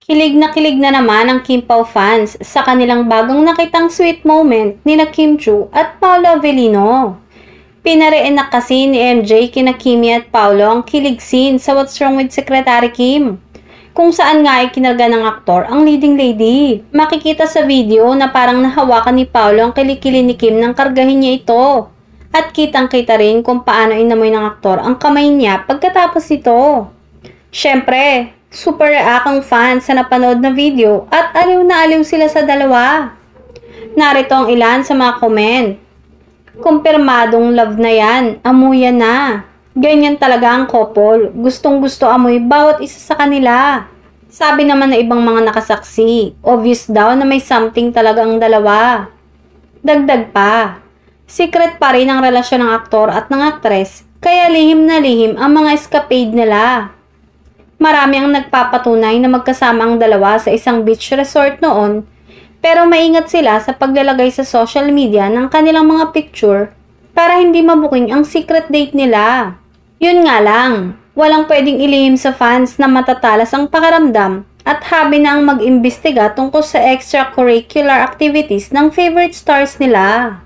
Kilig na naman ang Kim Pao fans sa kanilang bagong nakitang sweet moment nina Kim Chiu at Paolo Avellino. Pinareenak kasi ni MJ kina Kimi at Paolo ang kilig scene sa What's Wrong with Secretary Kim, kung saan nga ay kinarga ng aktor ang leading lady. Makikita sa video na parang nahawakan ni Paolo ang kilikili ni Kim nang kargahin niya ito. At kitang-kita rin kung paano inamoy ng aktor ang kamay niya pagkatapos ito. Syempre, super react ang fans sa napanood na video at aliw na aliw sila sa dalawa. Narito ang ilan sa mga comment. Kumpirmadong love na yan, amuyan na. Ganyan talaga ang couple, gustong gusto amoy bawat isa sa kanila. Sabi naman na ibang mga nakasaksi, obvious daw na may something talaga ang dalawa. Dagdag pa, secret pa rin ang relasyon ng aktor at ng aktres, kaya lihim na lihim ang mga escapade nila. Marami ang nagpapatunay na magkasama ang dalawa sa isang beach resort noon, pero maingat sila sa paglalagay sa social media ng kanilang mga picture para hindi mabuking ang secret date nila. Yun nga lang, walang pwedeng ilihim sa fans na matatalas ang pakiramdam at habi na ang mag-imbestiga tungkol sa extracurricular activities ng favorite stars nila.